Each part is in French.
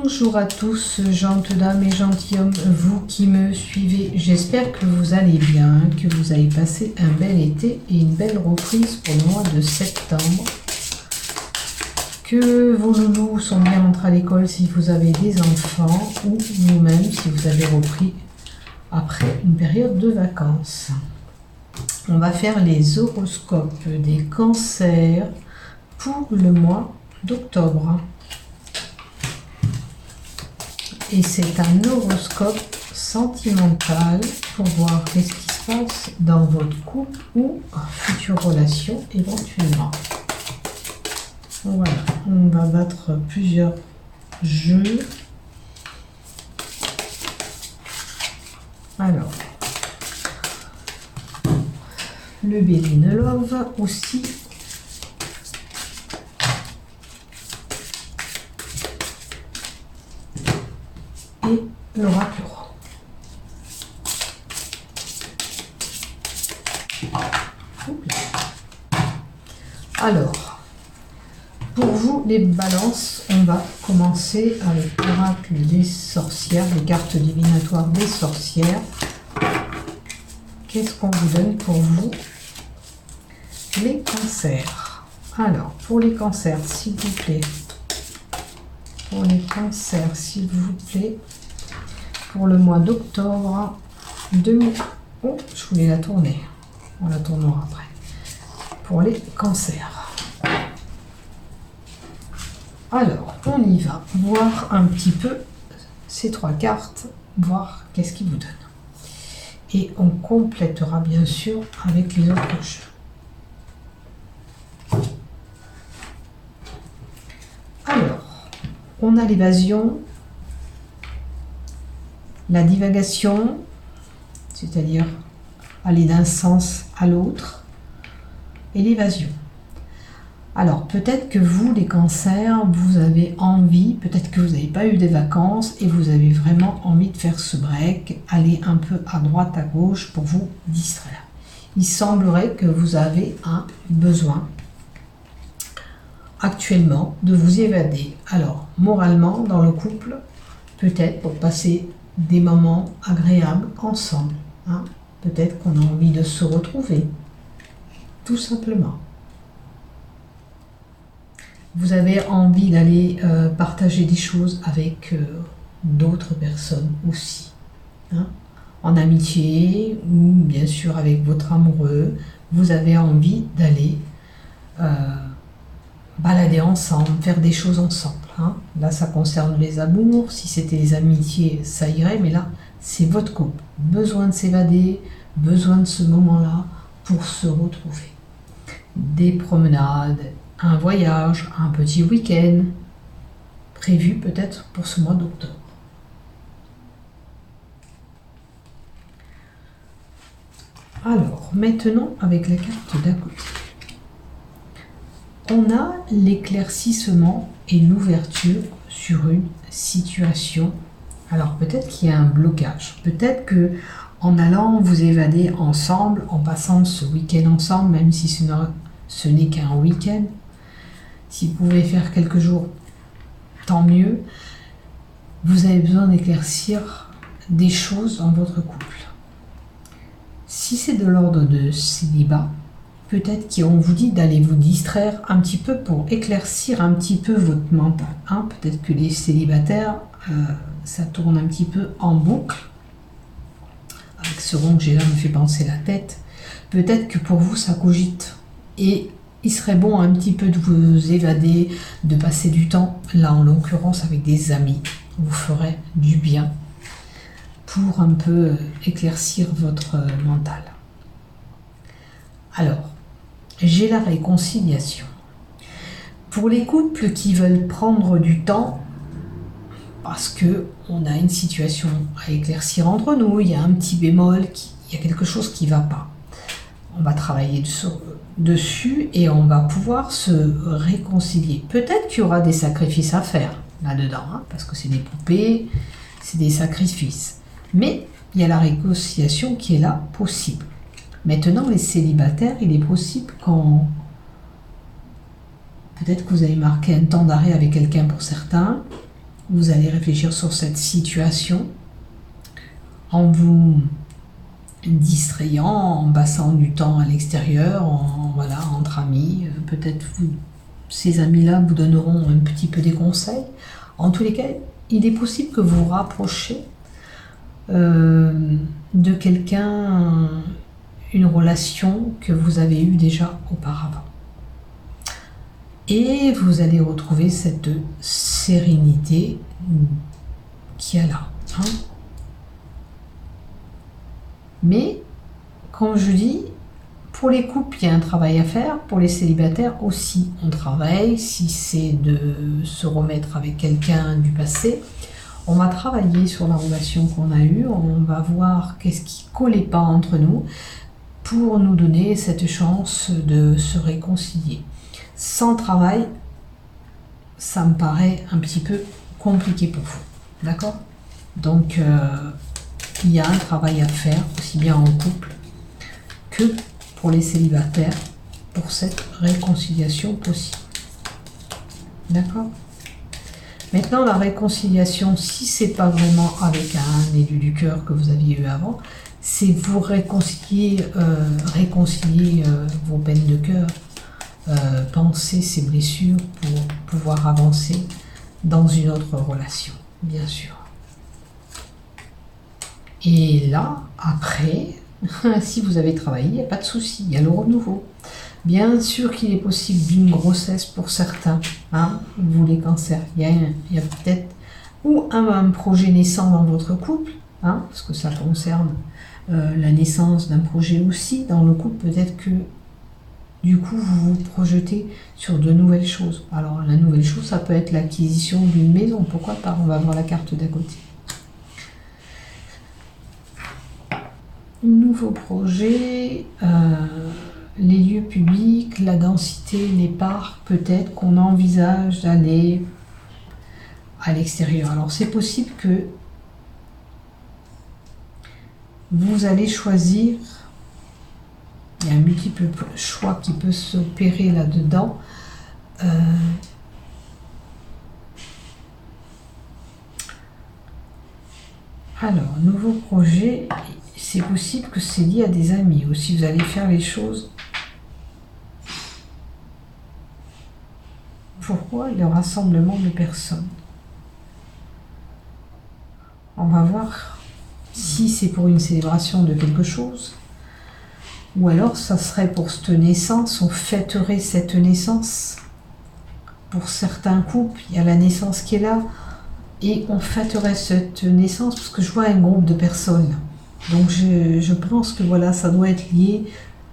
Bonjour à tous, gentes dames et gentilshommes, vous qui me suivez. J'espère que vous allez bien, que vous avez passé un bel été et une belle reprise pour le mois de septembre. Que vos loulous sont bien rentrés à l'école si vous avez des enfants ou vous-même si vous avez repris après une période de vacances. On va faire les horoscopes des cancers pour le mois d'octobre. Et c'est un horoscope sentimental pour voir qu'est-ce qui se passe dans votre couple ou future relation éventuellement. Voilà, on va battre plusieurs jeux. Alors, le Béline Love aussi. Et l'oracle. Alors, pour vous les balances, on va commencer avec l'oracle des sorcières, les cartes divinatoires des sorcières. Qu'est-ce qu'on vous donne pour vous, les cancers? Alors, pour les cancers, s'il vous plaît. Pour les cancers, s'il vous plaît, pour le mois d'octobre 2000. Oh, je voulais la tourner. On la tournera après. Pour les cancers. Alors, on y va. Voir un petit peu ces trois cartes, voir qu'est-ce qu'ils vous donnent. Et on complétera bien sûr avec les autres jeux. Alors, on a l'évasion, la divagation, c'est-à-dire aller d'un sens à l'autre, et l'évasion. Alors, peut-être que vous, les cancers, vous avez envie, peut-être que vous n'avez pas eu des vacances et vous avez vraiment envie de faire ce break, aller un peu à droite, à gauche pour vous distraire. Il semblerait que vous avez un besoin actuellement de vous évader. Alors, moralement, dans le couple, peut-être pour passer des moments agréables ensemble. Hein. Peut-être qu'on a envie de se retrouver, tout simplement. Vous avez envie d'aller partager des choses avec d'autres personnes aussi. Hein. En amitié ou bien sûr avec votre amoureux, vous avez envie d'aller balader ensemble, faire des choses ensemble. Hein. Là, ça concerne les amours. Si c'était les amitiés, ça irait. Mais là, c'est votre couple. Besoin de s'évader, besoin de ce moment-là pour se retrouver. Des promenades, un voyage, un petit week-end prévu peut-être pour ce mois d'octobre. Alors, maintenant, avec la carte d'à côté. On a l'éclaircissement et l'ouverture sur une situation. Alors peut-être qu'il y a un blocage. Peut-être que en allant vous évader ensemble, en passant ce week-end ensemble, même si ce n'est qu'un week-end, si vous pouvez faire quelques jours, tant mieux. Vous avez besoin d'éclaircir des choses dans votre couple. Si c'est de l'ordre de célibat, peut-être qu'on vous dit d'aller vous distraire un petit peu pour éclaircir un petit peu votre mental. Hein. Peut-être que les célibataires, ça tourne un petit peu en boucle. Avec ce rond que j'ai là me fait penser la tête. Peut-être que pour vous, ça cogite. Et il serait bon un petit peu de vous évader, de passer du temps, là en l'occurrence avec des amis. Vous ferez du bien pour un peu éclaircir votre mental. Alors, j'ai la réconciliation. Pour les couples qui veulent prendre du temps, parce qu'on a une situation à éclaircir entre nous, il y a un petit bémol, il y a quelque chose qui ne va pas. On va travailler dessus et on va pouvoir se réconcilier. Peut-être qu'il y aura des sacrifices à faire là-dedans, hein, parce que c'est des poupées, c'est des sacrifices. Mais il y a la réconciliation qui est là, possible. Maintenant, les célibataires, il est possible quand peut-être que vous avez marqué un temps d'arrêt avec quelqu'un pour certains, Vous allez réfléchir sur cette situation en vous distrayant, en passant du temps à l'extérieur, voilà, entre amis. Peut-être ces amis-là vous donneront un petit peu des conseils. En tous les cas, il est possible que vous vous rapprochiez de quelqu'un, une relation que vous avez eue déjà auparavant. Et vous allez retrouver cette sérénité qu'il y a là. Hein. Mais, comme je dis, pour les couples, il y a un travail à faire. Pour les célibataires aussi, on travaille. Si c'est de se remettre avec quelqu'un du passé, on va travailler sur la relation qu'on a eue. On va voir qu'est-ce qui ne collait pas entre nous pour nous donner cette chance de se réconcilier. Sans travail, ça me paraît un petit peu compliqué pour vous. D'accord ? Donc, il y a un travail à faire, aussi bien en couple que pour les célibataires, pour cette réconciliation possible. D'accord ? Maintenant, la réconciliation, si c'est pas vraiment avec un élu du cœur que vous aviez eu avant, c'est vous réconcilier vos peines de cœur, penser ces blessures pour pouvoir avancer dans une autre relation, bien sûr. Et là, après, si vous avez travaillé, il n'y a pas de souci, il y a le renouveau. Bien sûr qu'il est possible d'une grossesse pour certains, hein, vous les cancers, il y a peut-être ou un projet naissant dans votre couple, hein, parce que ça concerne la naissance d'un projet aussi dans le couple, peut-être que du coup vous vous projetez sur de nouvelles choses. Alors la nouvelle chose, ça peut être l'acquisition d'une maison, pourquoi pas, on va voir la carte d'à côté. Nouveau projet, les lieux publics, la densité, les parcs, peut-être qu'on envisage d'aller à l'extérieur. Alors c'est possible que vous allez choisir, il y a un multiple choix qui peut s'opérer là-dedans. Alors, nouveau projet, c'est possible que c'est lié à des amis aussi, vous allez faire les choses. Pourquoi le rassemblement de personnes? On va voir si c'est pour une célébration de quelque chose, ou alors ça serait pour cette naissance, on fêterait cette naissance. Pour certains couples, il y a la naissance qui est là, et on fêterait cette naissance, parce que je vois un groupe de personnes. Donc je pense que voilà, ça doit être lié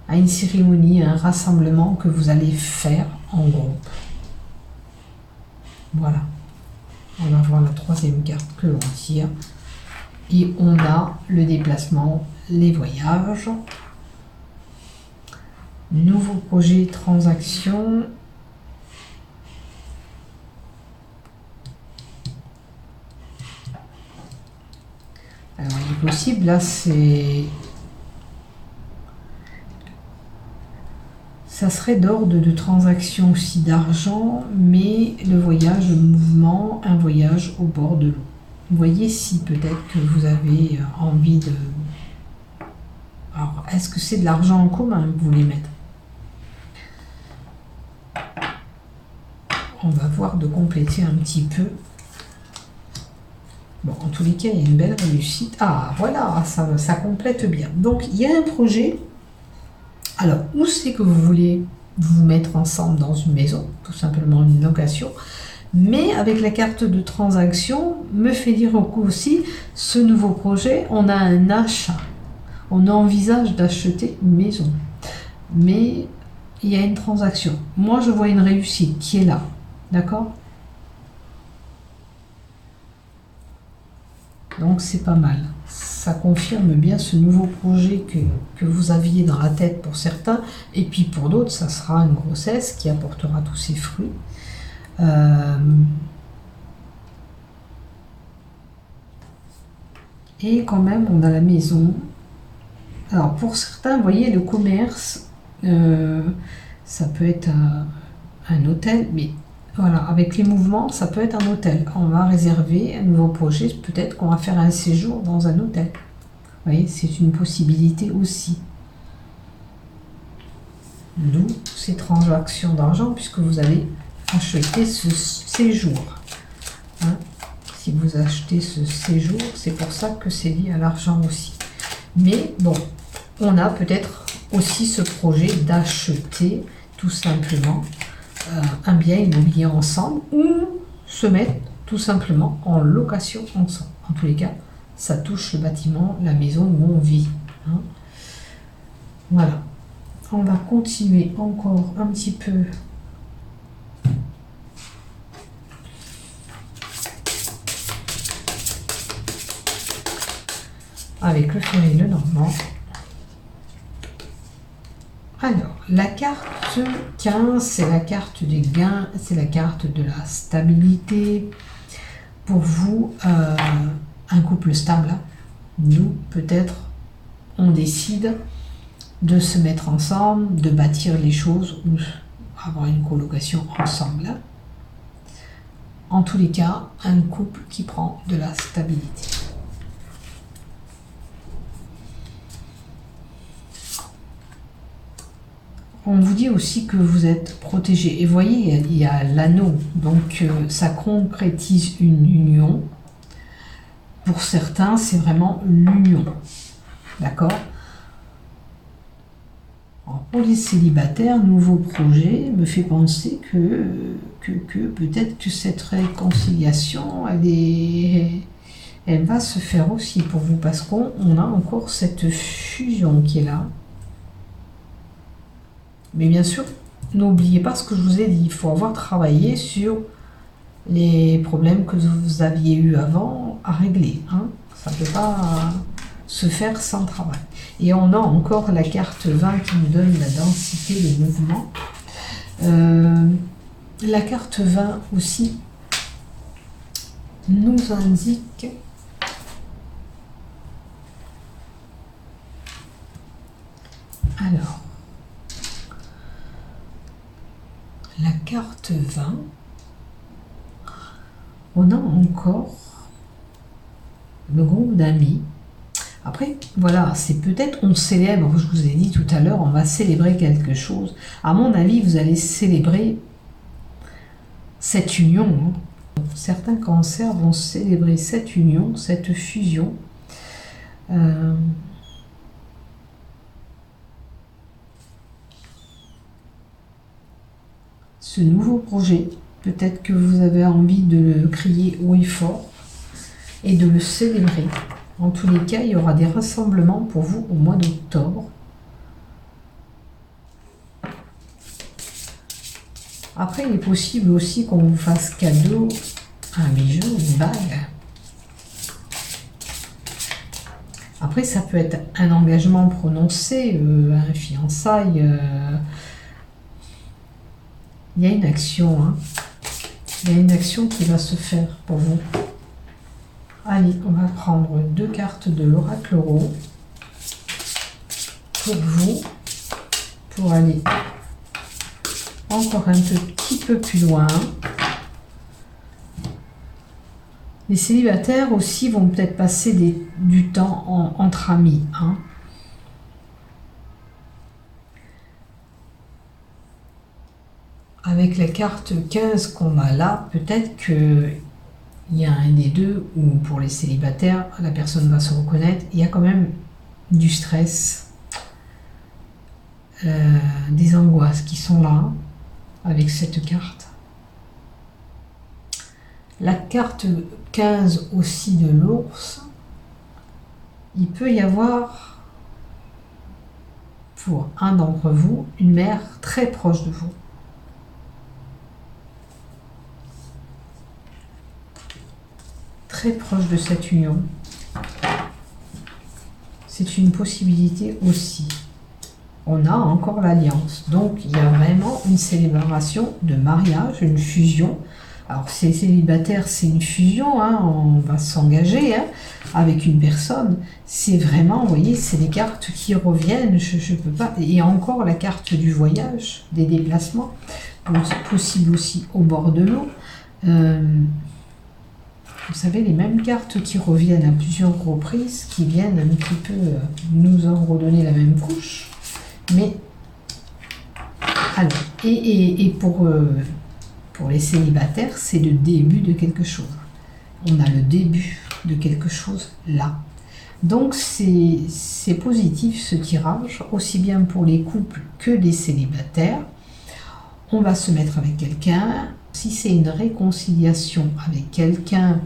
à une cérémonie, à un rassemblement que vous allez faire en groupe. Voilà. On va voir la troisième carte que l'on tire. Et on a le déplacement, les voyages. Nouveau projet, transaction. Alors il est possible, là c'est... Ça serait d'ordre de transaction aussi d'argent, mais le voyage, le mouvement, un voyage au bord de l'eau. Vous voyez si peut-être que vous avez envie de... Alors, est-ce que c'est de l'argent en commun que vous voulez mettre? On va voir de compléter un petit peu. Bon, en tous les cas, il y a une belle réussite. Ah, voilà, ça complète bien. Donc, il y a un projet. Alors, où c'est que vous voulez vous mettre ensemble dans une maison? Tout simplement une location. Mais avec la carte de transaction, me fait dire aussi, ce nouveau projet, on a un achat. On envisage d'acheter une maison. Mais il y a une transaction. Moi, je vois une réussite qui est là. D'accord? Donc, c'est pas mal. Ça confirme bien ce nouveau projet que vous aviez dans la tête pour certains. Et puis pour d'autres, ça sera une grossesse qui apportera tous ses fruits. Et quand même, on a la maison. Alors, pour certains, vous voyez, le commerce, ça peut être un hôtel, mais Voilà, avec les mouvements, ça peut être un hôtel. On va réserver un nouveau projet, peut-être qu'on va faire un séjour dans un hôtel. Vous voyez, c'est une possibilité aussi. D'où ces transactions d'argent, puisque vous allez acheter ce séjour. Hein? Si vous achetez ce séjour, c'est pour ça que c'est lié à l'argent aussi. Mais bon, on a peut-être aussi ce projet d'acheter tout simplement un bien immobilier ensemble ou se mettre tout simplement en location ensemble. En tous les cas, ça touche le bâtiment, la maison où on vit. Hein. Voilà. On va continuer encore un petit peu avec le ferry Lenormand. Alors, la carte 15, c'est la carte des gains, c'est la carte de la stabilité. Pour vous, un couple stable, hein. Nous, peut-être, on décide de se mettre ensemble, de bâtir les choses ou avoir une colocation ensemble. En tous les cas, un couple qui prend de la stabilité. On vous dit aussi que vous êtes protégé. Et vous voyez, il y a l'anneau. Donc, ça concrétise une union. Pour certains, c'est vraiment l'union. D'accord ? Pour les célibataires, nouveau projet me fait penser que peut-être que cette réconciliation, elle va se faire aussi pour vous. Parce qu'on a encore cette fusion qui est là. Mais bien sûr, n'oubliez pas ce que je vous ai dit. Il faut avoir travaillé sur les problèmes que vous aviez eu avant à régler. Hein. Ça ne peut pas se faire sans travail. Et on a encore la carte 20 qui nous donne la densité, le mouvement. La carte 20 aussi nous indique alors la carte 20, on a encore le groupe d'amis. Après, voilà, c'est peut-être on célèbre, je vous ai dit tout à l'heure, on va célébrer quelque chose. À mon avis, vous allez célébrer cette union. Hein. Certains cancers vont célébrer cette union, cette fusion. Ce nouveau projet, peut-être que vous avez envie de le crier haut et fort et de le célébrer. En tous les cas, il y aura des rassemblements pour vous au mois d'octobre. Après, il est possible aussi qu'on vous fasse cadeau un bijou, une bague. Après, ça peut être un engagement prononcé, un fiançailles. Il y a une action, hein. Il y a une action qui va se faire pour vous. Allez, on va prendre 2 cartes de l'oracle euro pour vous, pour aller encore un petit peu plus loin. Les célibataires aussi vont peut-être passer du temps entre amis. Hein. Avec la carte 15 qu'on a là, peut-être qu'il y a un des deux où pour les célibataires, la personne va se reconnaître. Il y a quand même du stress, des angoisses qui sont là avec cette carte. La carte 15 aussi de l'ours, il peut y avoir pour un d'entre vous une mère très proche de vous. Très proche de cette union. C'est une possibilité aussi. On a encore l'alliance. Donc, il y a vraiment une célébration de mariage, une fusion. Alors, ces célibataires, c'est une fusion. Hein, on va s'engager hein, avec une personne. C'est vraiment, vous voyez, c'est des cartes qui reviennent. Je peux pas. Et encore la carte du voyage, des déplacements. possible aussi au bord de l'eau. Vous savez, les mêmes cartes qui reviennent à plusieurs reprises, qui viennent un petit peu nous en redonner la même couche. Mais, alors, et pour les célibataires, c'est le début de quelque chose. On a le début de quelque chose là. Donc, c'est positif ce tirage, aussi bien pour les couples que les célibataires. On va se mettre avec quelqu'un. Si c'est une réconciliation avec quelqu'un,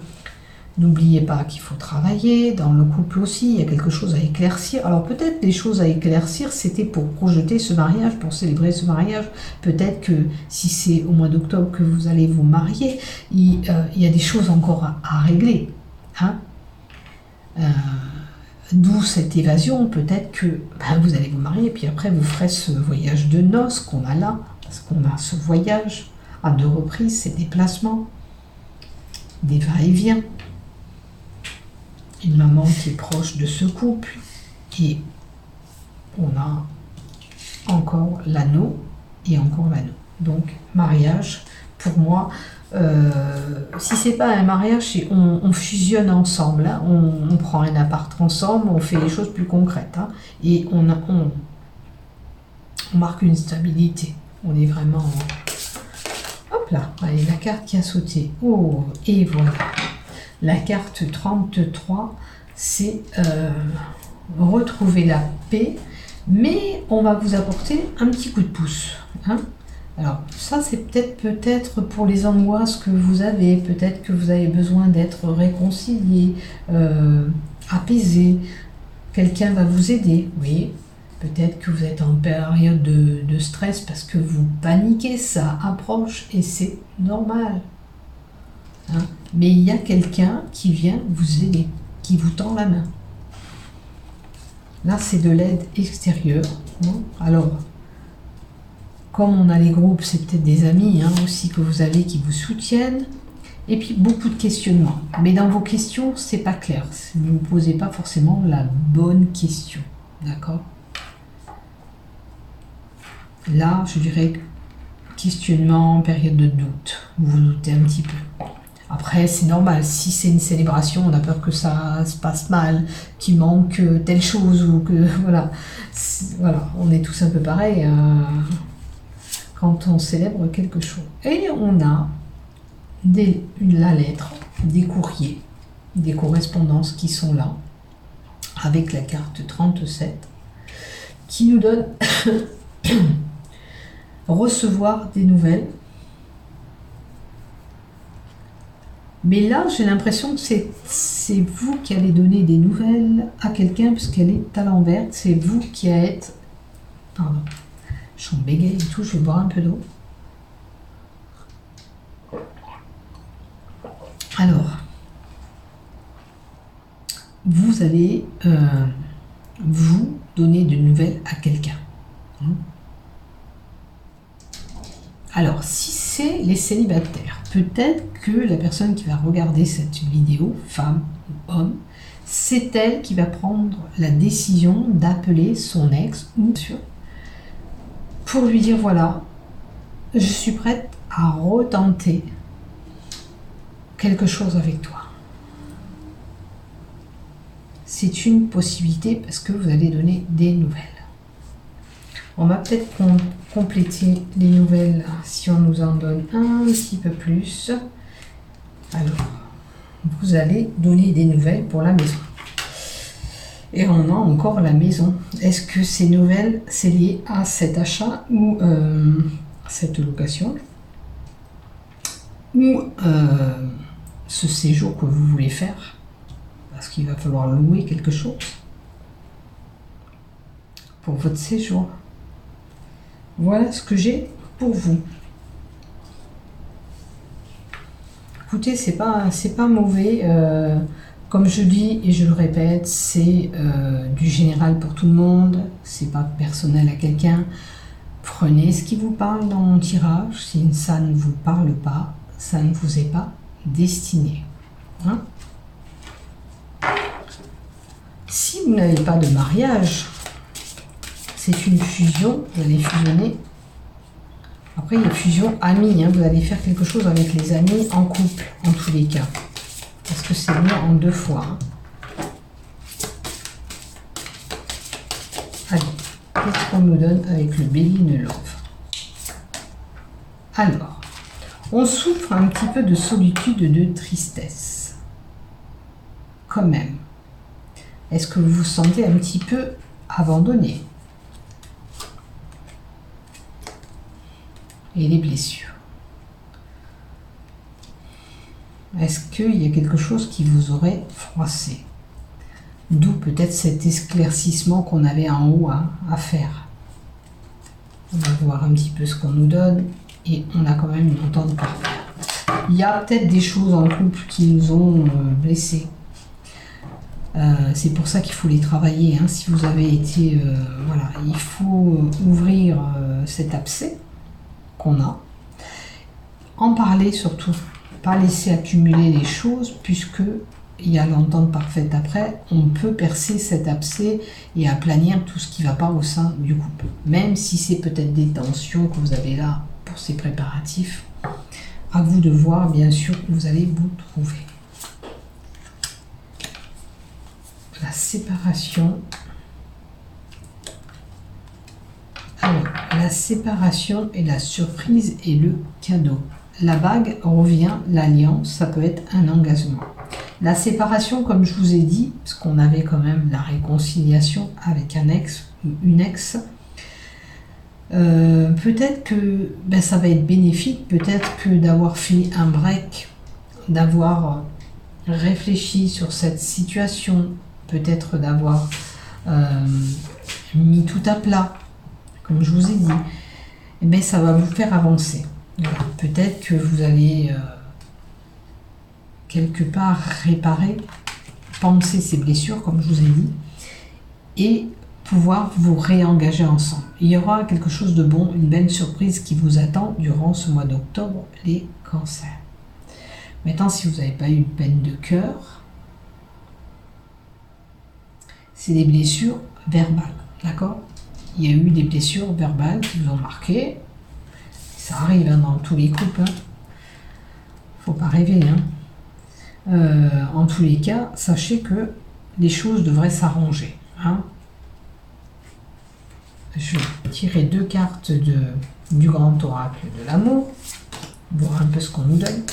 n'oubliez pas qu'il faut travailler. Dans le couple aussi, il y a quelque chose à éclaircir. Alors peut-être les choses à éclaircir, c'était pour projeter ce mariage, pour célébrer ce mariage. Peut-être que si c'est au mois d'octobre que vous allez vous marier, il y a des choses encore à régler. Hein, d'où cette évasion. Peut-être que vous allez vous marier, puis après vous ferez ce voyage de noces qu'on a là, parce qu'on a ce voyage à 2 reprises, ces déplacements, des va-et-vient. Une maman qui est proche de ce couple, et on a encore l'anneau et encore l'anneau. Donc mariage, pour moi, si c'est pas un mariage, on fusionne ensemble, hein, on prend un appart ensemble, on fait les choses plus concrètes, hein, et on marque une stabilité. On est vraiment... Hop là, allez, la carte qui a sauté. Oh, et voilà. La carte 33, c'est retrouver la paix, mais on va vous apporter un petit coup de pouce. Hein. Alors, ça, c'est peut-être pour les angoisses que vous avez. Peut-être que vous avez besoin d'être réconcilié, apaisé. Quelqu'un va vous aider, oui. Peut-être que vous êtes en période de stress parce que vous paniquez, ça approche et c'est normal. Hein? Mais il y a quelqu'un qui vient vous aider, qui vous tend la main. Là, c'est de l'aide extérieure. Hein? Alors, comme on a les groupes, c'est peut-être des amis hein, aussi que vous avez qui vous soutiennent. Et puis, beaucoup de questionnements. Mais dans vos questions, c'est pas clair. Vous ne posez pas forcément la bonne question. D'accord ? Là, je dirais questionnement, période de doute. Vous vous doutez un petit peu. Après, c'est normal. Si c'est une célébration, on a peur que ça se passe mal, qu'il manque telle chose ou que voilà. Voilà, on est tous un peu pareil quand on célèbre quelque chose. Et on a la lettre, des courriers, des correspondances qui sont là, avec la carte 37, qui nous donne recevoir des nouvelles. Mais là, j'ai l'impression que c'est vous qui allez donner des nouvelles à quelqu'un, parce qu'elle est à l'envers. C'est vous qui êtes... Pardon, je suis en bégaye et tout, je vais boire un peu d'eau. Alors, vous allez vous donner de nouvelles à quelqu'un. Alors, si c'est les célibataires, peut-être que la personne qui va regarder cette vidéo, femme ou homme, c'est elle qui va prendre la décision d'appeler son ex ou sûr pour lui dire voilà, je suis prête à retenter quelque chose avec toi. C'est une possibilité parce que vous allez donner des nouvelles. On va peut-être compléter les nouvelles si on nous en donne un petit peu plus. Alors, vous allez donner des nouvelles pour la maison. Et on a encore la maison. Est-ce que ces nouvelles, c'est lié à cet achat ou cette location ou ce séjour que vous voulez faire? Parce qu'il va falloir louer quelque chose pour votre séjour. Voilà ce que j'ai pour vous. Écoutez, c'est pas mauvais. Comme je dis et je le répète, c'est du général pour tout le monde. C'est pas personnel à quelqu'un. Prenez ce qui vous parle dans mon tirage. Si ça ne vous parle pas, ça ne vous est pas destiné. Hein? Si vous n'avez pas de mariage, c'est une fusion, vous allez fusionner Après, il y a fusion amis. Hein. Vous allez faire quelque chose avec les amis en couple, en tous les cas. Parce que c'est mis en 2 fois. Hein. Allez, qu'est-ce qu'on nous donne avec le bélier de Love? Alors, on souffre un petit peu de solitude, de tristesse. Quand même. Est-ce que vous vous sentez un petit peu abandonné? Et les blessures. Est-ce qu'il y a quelque chose qui vous aurait froissé? D'où peut-être cet éclaircissement qu'on avait en haut à faire. On va voir un petit peu ce qu'on nous donne et on a quand même une entente parfaite. Il y a peut-être des choses en couple qui nous ont blessés. C'est pour ça qu'il faut les travailler. Hein. Si vous avez été... voilà, il faut ouvrir cet abcès qu'on a. En parler surtout. Pas laisser accumuler les choses puisque il y a l'entente parfaite après. On peut percer cet abcès et aplanir tout ce qui ne va pas au sein du couple. Même si c'est peut-être des tensions que vous avez là pour ces préparatifs. À vous de voir bien sûr où vous allez vous trouver. La séparation. Alors, la séparation et la surprise et le cadeau. La bague revient, l'alliance, ça peut être un engagement. La séparation, comme je vous ai dit, parce qu'on avait quand même la réconciliation avec un ex ou une ex, peut-être que ça va être bénéfique, peut-être que d'avoir fait un break, d'avoir réfléchi sur cette situation, peut-être d'avoir mis tout à plat, comme je vous ai dit, ça va vous faire avancer. Voilà. Peut-être que vous allez quelque part réparer, penser ces blessures, comme je vous ai dit, et pouvoir vous réengager ensemble. Il y aura quelque chose de bon, une belle surprise qui vous attend durant ce mois d'octobre, les cancers. Maintenant, si vous n'avez pas eu une peine de cœur, c'est des blessures verbales, d'accord? Il y a eu des blessures verbales qui vous ont marqué. Ça arrive hein, dans tous les couples. Faut pas rêver. Hein. En tous les cas, sachez que les choses devraient s'arranger. Hein. Je vais tirer 2 cartes du grand oracle de l'amour. Voir un peu ce qu'on nous donne.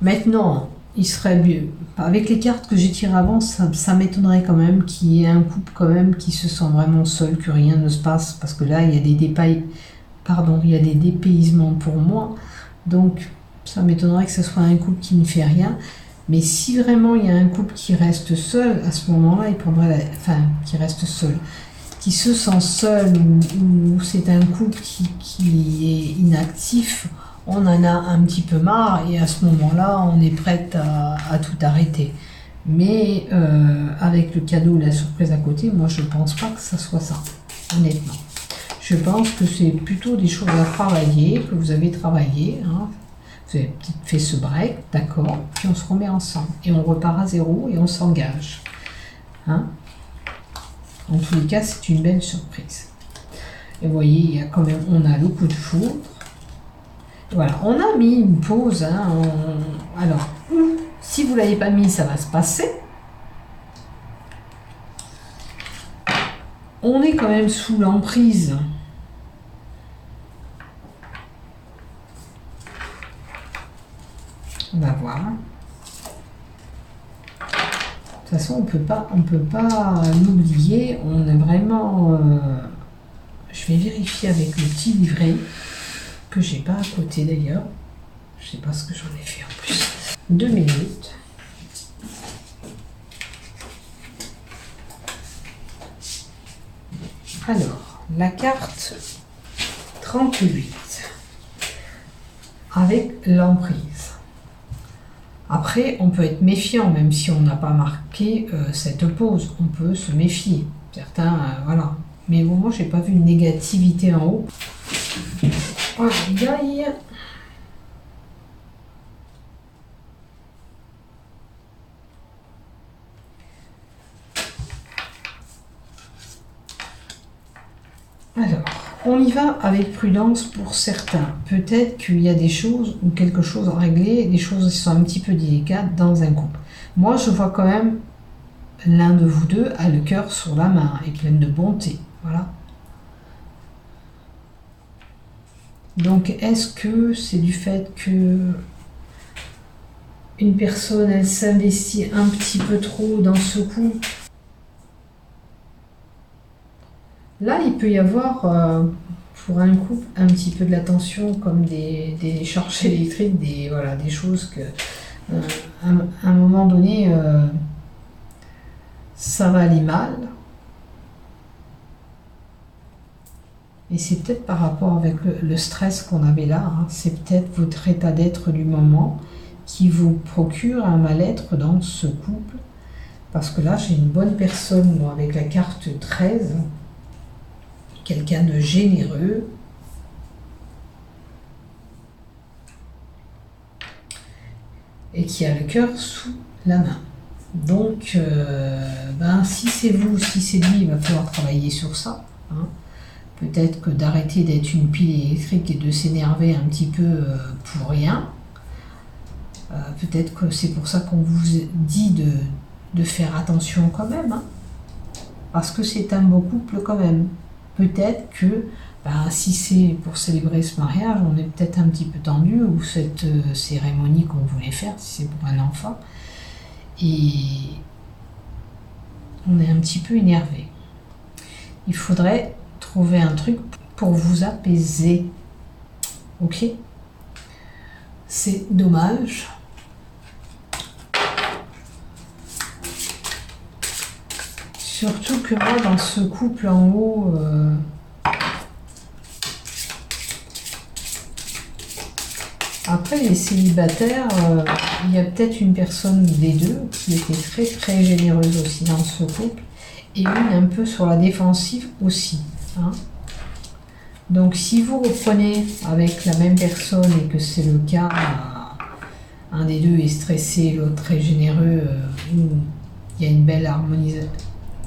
Maintenant, il serait mieux. Avec les cartes que j'ai tirées avant, ça m'étonnerait quand même qu'il y ait un couple quand même qui se sent vraiment seul, que rien ne se passe, parce que là, il y a il y a des dépaysements pour moi. Donc, ça m'étonnerait que ce soit un couple qui ne fait rien. Mais si vraiment il y a un couple qui reste seul, à ce moment-là, il prendrait qui reste seul, qui se sent seul, ou c'est un couple qui est inactif, on en a un petit peu marre et à ce moment-là, on est prête à tout arrêter. Mais avec le cadeau ou la surprise à côté, moi je pense pas que ça soit ça, honnêtement. Je pense que c'est plutôt des choses à travailler, que vous avez travaillé. Hein. Vous avez peut-être fait ce break, d'accord, puis on se remet ensemble. Et on repart à zéro et on s'engage. Hein. En tous les cas, c'est une belle surprise. Et vous voyez, il y a quand même, on a le coup de foudre. Voilà, on a mis une pause. Hein, alors, si vous ne l'avez pas mis, ça va se passer. On est quand même sous l'emprise. On va voir. De toute façon, on peut pas l'oublier. On est vraiment... je vais vérifier avec le petit livret que j'ai pas à côté d'ailleurs. Je sais pas ce que j'en ai fait en plus. 2 minutes. Alors, la carte 38 avec l'emprise. Après, on peut être méfiant, même si on n'a pas marqué cette pause. On peut se méfier. Certains, voilà. Mais au moment, j'ai pas vu une négativité en haut. Aïe, aïe. Alors, on y va avec prudence pour certains. Peut-être qu'il y a des choses ou quelque chose à régler, des choses qui sont un petit peu délicates dans un couple. Moi, je vois quand même l'un de vous deux a le cœur sur la main et plein de bonté. Voilà. Donc, est-ce que c'est du fait que une personne, elle s'investit un petit peu trop dans ce couple? Là, il peut y avoir, pour un couple, un petit peu de l'attention, comme des charges électriques, voilà, des choses que, à un moment donné, ça va aller mal. Et c'est peut-être par rapport avec le stress qu'on avait là, hein, c'est peut-être votre état d'être du moment qui vous procure un mal-être dans ce couple. Parce que là, j'ai une bonne personne, moi, avec la carte 13, quelqu'un de généreux, et qui a le cœur sous la main. Donc, si c'est vous, si c'est lui, il va falloir travailler sur ça. Hein. Peut-être que d'arrêter d'être une pile électrique et de s'énerver un petit peu pour rien. Peut-être que c'est pour ça qu'on vous dit de faire attention quand même. Hein. Parce que c'est un beau couple quand même. Peut-être que si c'est pour célébrer ce mariage, on est peut-être un petit peu tendu, ou cette cérémonie qu'on voulait faire, si c'est pour un enfant, et on est un petit peu énervé. Il faudrait trouver un truc pour vous apaiser. Ok? C'est dommage. Surtout que moi, dans ce couple en haut, après les célibataires, il y a peut-être une personne des deux qui était très très généreuse aussi dans ce couple, et une un peu sur la défensive aussi. Hein. Donc si vous reprenez avec la même personne et que c'est le cas, un des deux est stressé, l'autre très généreux, où il y a une belle harmonie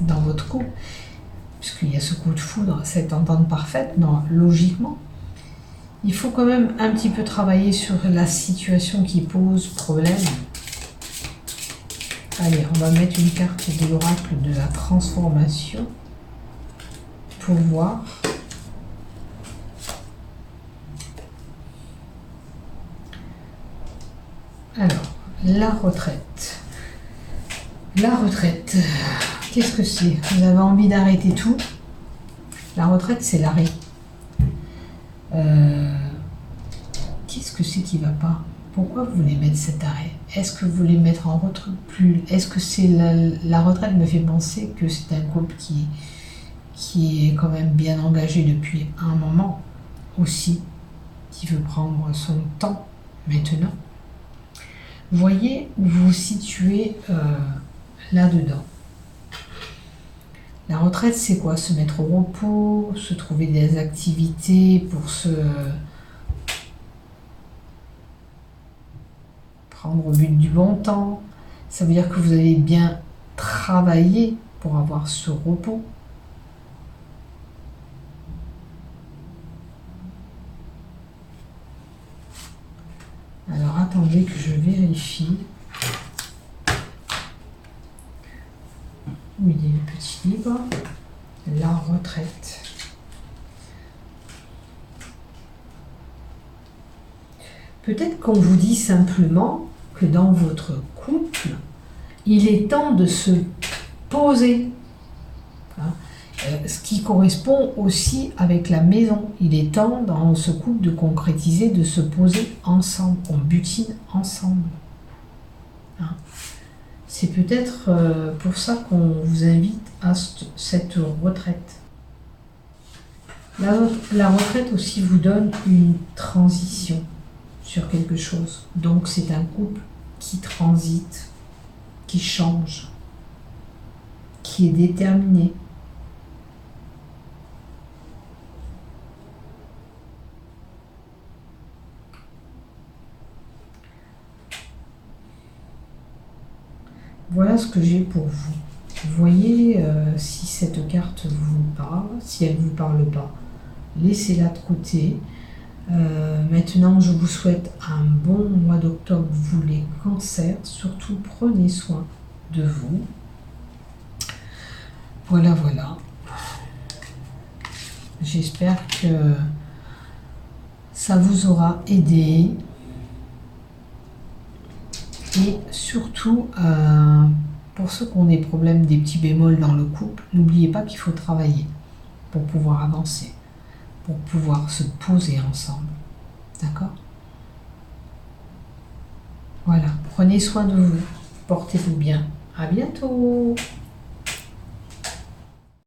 dans votre couple, puisqu'il y a ce coup de foudre, cette entente parfaite, non, logiquement, il faut quand même un petit peu travailler sur la situation qui pose problème. Allez, on va mettre une carte de l'oracle de la transformation pour voir. Alors, la retraite. La retraite, qu'est-ce que c'est? Vous avez envie d'arrêter tout? La retraite, c'est l'arrêt. Qu'est-ce que c'est qui ne va pas? Pourquoi vous voulez mettre cet arrêt? Est-ce que vous voulez mettre en retraite plus? Est-ce que c'est la retraite me fait penser que c'est un couple qui est quand même bien engagé depuis un moment aussi, qui veut prendre son temps maintenant? Voyez où vous vous situez là-dedans. La retraite, c'est quoi? Se mettre au repos, se trouver des activités pour se prendre au but du bon temps. Ça veut dire que vous avez bien travaillé pour avoir ce repos. Alors attendez que je vérifie. Oui, il y a le petit livre. La retraite. Peut-être qu'on vous dit simplement que dans votre couple, il est temps de se poser. Ce qui correspond aussi avec la maison. Il est temps dans ce couple de concrétiser, de se poser ensemble. On butine ensemble. C'est peut-être pour ça qu'on vous invite à cette retraite. La retraite aussi vous donne une transition sur quelque chose. Donc c'est un couple qui transite, qui change, qui est déterminé. Voilà ce que j'ai pour vous. Voyez si cette carte vous parle, si elle ne vous parle pas. laissez-la de côté. Maintenant, je vous souhaite un bon mois d'octobre, vous les cancers. Surtout, prenez soin de vous. Voilà, voilà. J'espère que ça vous aura aidé. Et surtout, pour ceux qui ont des problèmes, des petits bémols dans le couple, n'oubliez pas qu'il faut travailler pour pouvoir avancer, pour pouvoir se poser ensemble. D'accord? Voilà, prenez soin de vous, portez-vous bien. À bientôt!